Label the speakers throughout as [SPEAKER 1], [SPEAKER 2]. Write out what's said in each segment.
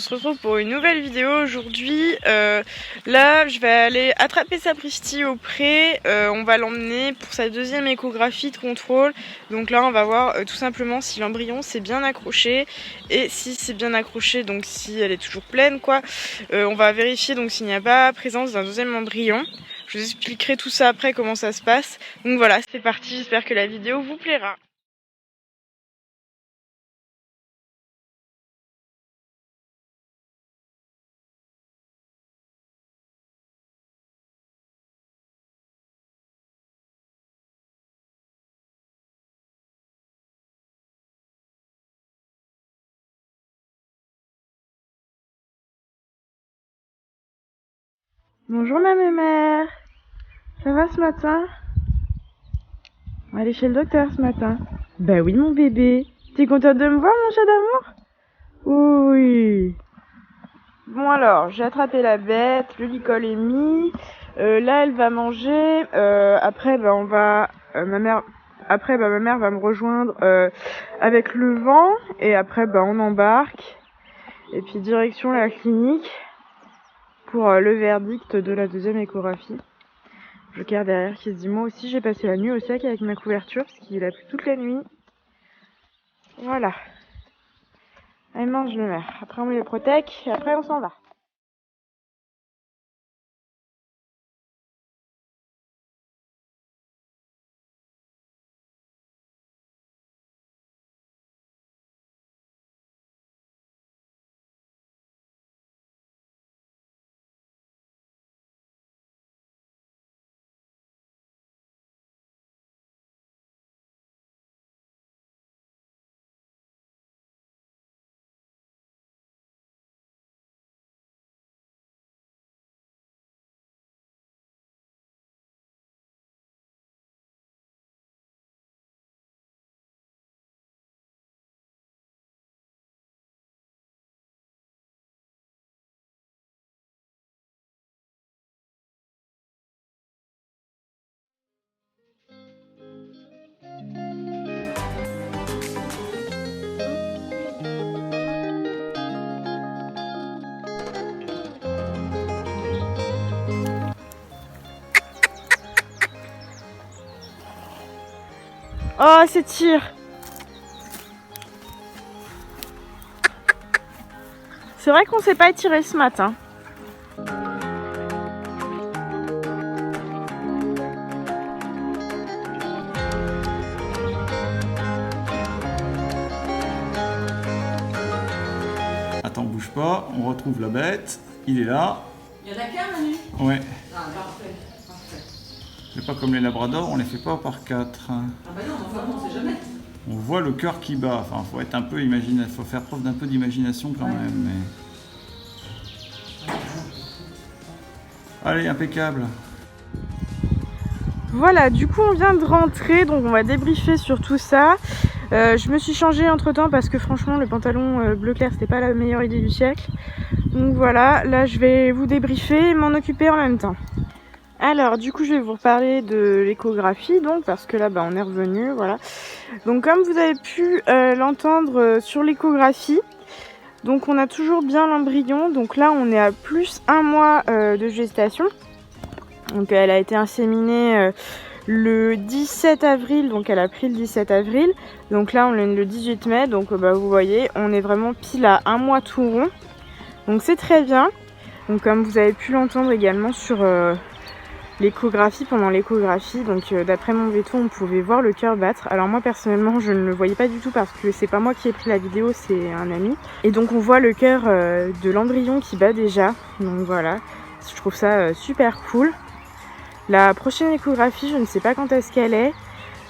[SPEAKER 1] se retrouve pour une nouvelle vidéo aujourd'hui. Là, je vais aller attraper Sapristi au pré. On va l'emmener pour sa deuxième échographie de contrôle. Donc là, on va voir tout simplement si l'embryon s'est bien accroché. Et si c'est bien accroché, donc si elle est toujours pleine, quoi. On va vérifier donc s'il n'y a pas présence d'un deuxième embryon. Je vous expliquerai tout ça après, comment ça se passe. Donc voilà, c'est parti. J'espère que la vidéo vous plaira. Bonjour ma mère, ça va ce matin? On va aller chez le docteur ce matin. Bah oui mon bébé, t'es contente de me voir mon chat d'amour? Oui. Bon alors, j'ai attrapé la bête, le licol est mis, là elle va manger, après bah on va, ma mère va me rejoindre avec le vent, et après bah on embarque, et puis direction la clinique pour le verdict de la deuxième échographie. Joker derrière qui se dit moi aussi j'ai passé la nuit au sec avec ma couverture parce qu'il a plu toute la nuit. Voilà. Allez mange le mère. Après on met les protèques et après on s'en va. Oh c'est tire. C'est vrai qu'on s'est pas étiré ce matin.
[SPEAKER 2] Attends, bouge pas, on retrouve la bête, il est là.
[SPEAKER 3] Il y en a qu'un, Manu?
[SPEAKER 2] Ouais.
[SPEAKER 3] Ah, parfait, parfait.
[SPEAKER 2] C'est pas comme les labradors, on les fait pas par 4.
[SPEAKER 3] Ah bah non, enfin bon, on sait jamais.
[SPEAKER 2] On voit le cœur qui bat, enfin faut être un peu faut faire preuve d'un peu d'imagination quand même. Mais... Allez, impeccable.
[SPEAKER 1] Voilà, du coup on vient de rentrer, donc on va débriefer sur tout ça. Je me suis changée entre temps parce que franchement le pantalon bleu clair c'était pas la meilleure idée du siècle. Donc voilà, là je vais vous débriefer et m'en occuper en même temps. Alors du coup je vais vous reparler de l'échographie donc parce que là bah, on est revenu, voilà. Donc comme vous avez pu l'entendre sur l'échographie, donc on a toujours bien l'embryon, donc là on est à plus 1 mois de gestation. Donc elle a été inséminée le 17 avril, donc elle a pris le 17 avril. Donc là on est le 18 mai, donc bah, vous voyez on est vraiment pile à 1 mois tout rond. Donc c'est très bien. Donc comme vous avez pu l'entendre également sur l'échographie, pendant l'échographie, donc d'après mon veto on pouvait voir le cœur battre. Alors moi personnellement je ne le voyais pas du tout parce que c'est pas moi qui ai pris la vidéo, c'est un ami. Et donc on voit le cœur de l'embryon qui bat déjà. Donc voilà, je trouve ça super cool. La prochaine échographie, je ne sais pas quand est-ce qu'elle est.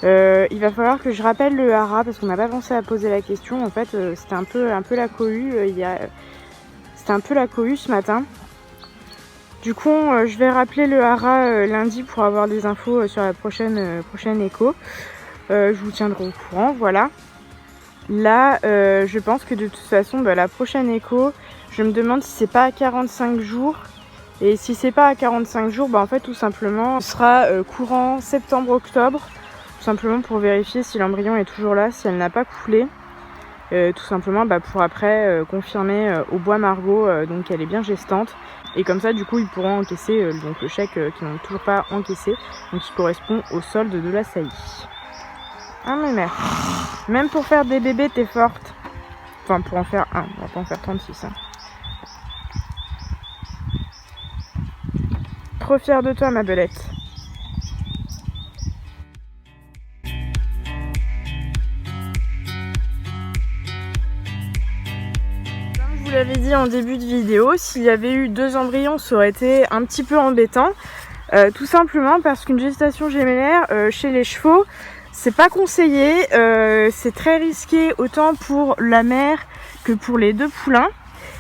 [SPEAKER 1] Il va falloir que je rappelle le hara parce qu'on n'a pas pensé à poser la question. En fait, c'était un peu la cohue. C'était un peu la cohue ce matin. Du coup, je vais rappeler le hara lundi pour avoir des infos sur la prochaine écho. Je vous tiendrai au courant, voilà. Là, je pense que de toute façon, bah, la prochaine écho, je me demande si c'est pas à 45 jours. Et si c'est pas à 45 jours, bah en fait tout simplement ce sera courant septembre-octobre, tout simplement pour vérifier si l'embryon est toujours là, si elle n'a pas coulé. tout simplement pour après confirmer au bois Margot donc qu'elle est bien gestante. Et comme ça, du coup, ils pourront encaisser donc le chèque qu'ils n'ont toujours pas encaissé, donc qui correspond au solde de la saillie. Ah mais mère, même pour faire des bébés, t'es forte. Enfin, pour en faire un, on va pas en faire 36. Hein. Trop fière de toi, ma belette. Comme je vous l'avais dit en début de vidéo, s'il y avait eu 2 embryons, ça aurait été un petit peu embêtant. Tout simplement parce qu'une gestation gémellaire chez les chevaux, c'est pas conseillé, c'est très risqué autant pour la mère que pour les 2 poulains.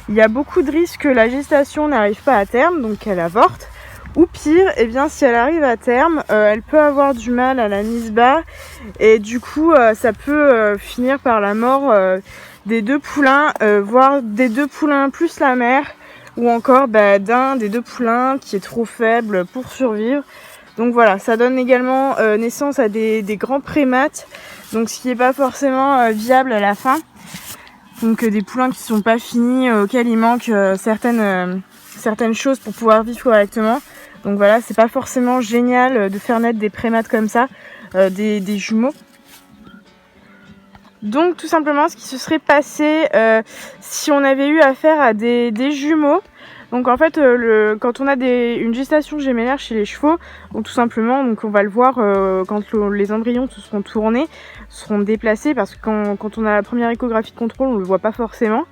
[SPEAKER 1] Il y a beaucoup de risques que la gestation n'arrive pas à terme, donc qu'elle avorte. Ou pire, eh bien, si elle arrive à terme, elle peut avoir du mal à la mise bas. Et du coup, ça peut finir par la mort des 2 poulains, voire des 2 poulains plus la mère. Ou encore d'un des 2 poulains qui est trop faible pour survivre. Donc voilà, ça donne également naissance à des grands prémates, donc ce qui n'est pas forcément viable à la fin. Donc des poulains qui ne sont pas finis, auxquels il manque certaines choses pour pouvoir vivre correctement. Donc voilà, c'est pas forcément génial de faire naître des prémates comme ça, des jumeaux. Donc tout simplement ce qui se serait passé si on avait eu affaire à des jumeaux. Donc en fait quand on a une gestation gémellaire chez les chevaux, donc tout simplement donc on va le voir quand les embryons se seront tournés, seront déplacés, parce que quand on a la première échographie de contrôle on le voit pas forcément.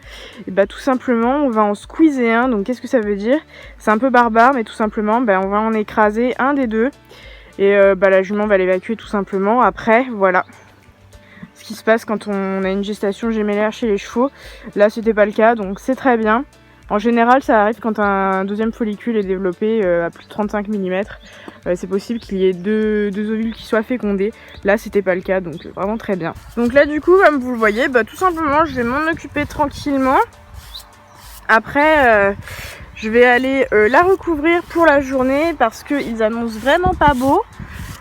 [SPEAKER 1] Et tout simplement on va en squeezer un. Donc qu'est-ce que ça veut dire? C'est un peu barbare, mais tout simplement on va en écraser un des 2 et la jument va l'évacuer tout simplement. Après voilà ce qui se passe quand on a une gestation gémellaire chez les chevaux. Là c'était pas le cas, donc c'est très bien. En général ça arrive quand un 2e follicule est développé à plus de 35 mm. C'est possible qu'il y ait deux ovules qui soient fécondés. Là c'était pas le cas, donc vraiment très bien. Donc là du coup comme vous le voyez, tout simplement je vais m'en occuper tranquillement. Après je vais aller la recouvrir pour la journée parce qu'ils annoncent vraiment pas beau.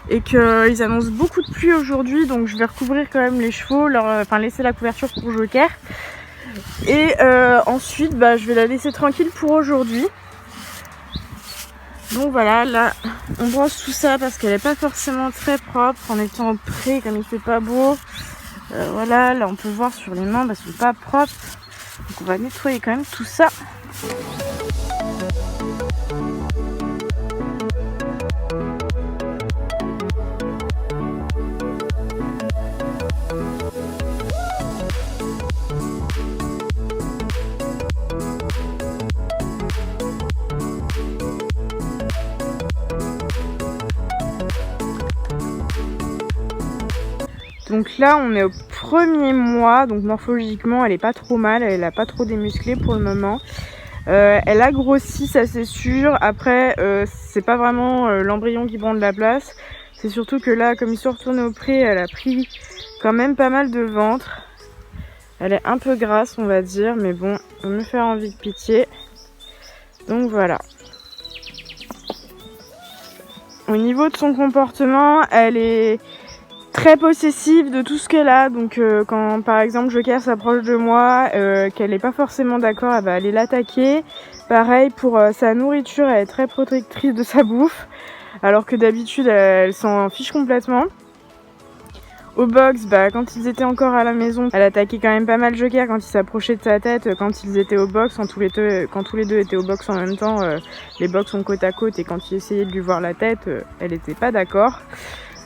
[SPEAKER 1] Et qu'ils annoncent beaucoup de pluie aujourd'hui, donc je vais recouvrir quand même les chevaux, laisser la couverture pour Joker. Et ensuite je vais la laisser tranquille pour aujourd'hui. Donc voilà, là on brosse tout ça parce qu'elle n'est pas forcément très propre en étant au pré comme il fait pas beau. Voilà, là on peut voir sur les mains, c'est pas propre. Donc on va nettoyer quand même tout ça. Donc là on est au 1er mois, donc morphologiquement elle est pas trop mal, elle a pas trop démusclé pour le moment. Elle a grossi, ça c'est sûr. Après c'est pas vraiment l'embryon qui prend de la place. C'est surtout que là comme ils sont retournés au pré, elle a pris quand même pas mal de ventre. Elle est un peu grasse on va dire, mais bon, on me faire envie de pitié. Donc voilà. Au niveau de son comportement, elle est très possessive de tout ce qu'elle a. Donc quand par exemple Joker s'approche de moi, qu'elle n'est pas forcément d'accord, elle va aller l'attaquer. Pareil pour sa nourriture, elle est très protectrice de sa bouffe, alors que d'habitude elle s'en fiche complètement. Au box, quand ils étaient encore à la maison, elle attaquait quand même pas mal Joker quand il s'approchait de sa tête. Quand ils étaient au box, quand tous les deux étaient au box en même temps, les box sont côte à côte, et quand il essayait de lui voir la tête, elle n'était pas d'accord.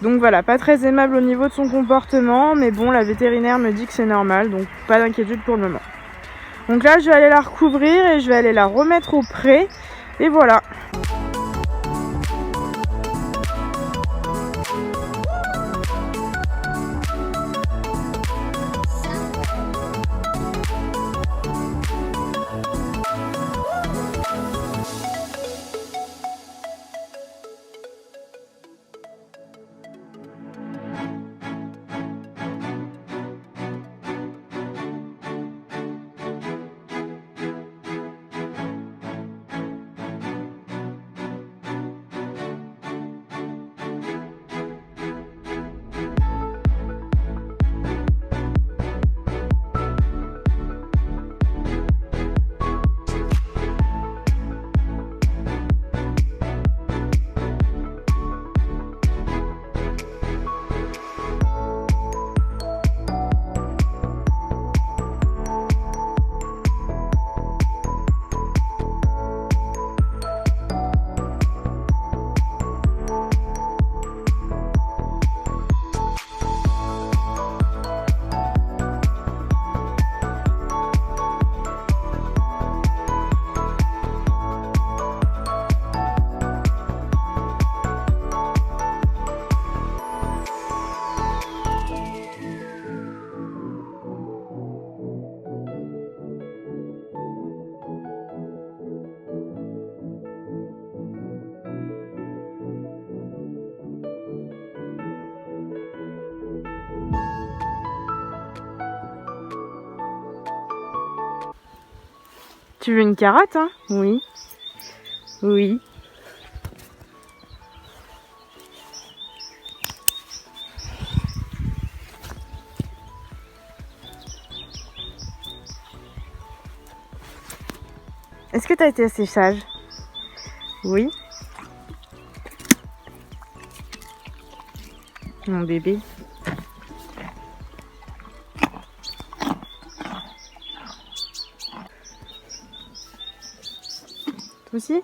[SPEAKER 1] Donc voilà, pas très aimable au niveau de son comportement, mais bon, la vétérinaire me dit que c'est normal, donc pas d'inquiétude pour le moment. Donc là, je vais aller la recouvrir et je vais aller la remettre au pré, et voilà. Tu veux une carotte, hein? Oui. Oui. Est-ce que tu as été assez sage? Oui. Mon bébé. Toi aussi?